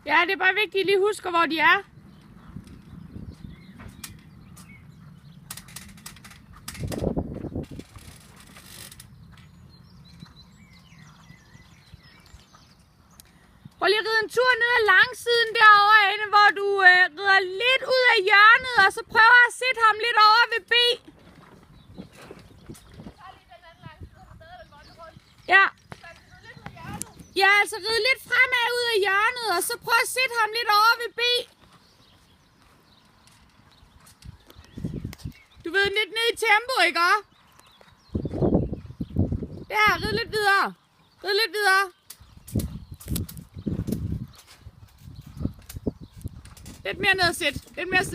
Ja, det er bare vigtigt, at I lige husker, hvor de er. Prøv lige at ride en tur ned ad langsiden derovre, Anne, hvor du rider lidt ud af hjørnet, og så prøver at sætte ham lidt over ved B. Ja. Ja, altså ride lidt fremad ud af hjørnet, og så prøv at sætte ham lidt over ved B. Du ved, lidt ned i tempo, ikke også? Der, rid lidt videre. Rid lidt videre. Lidt mere nedsæt. Lidt mere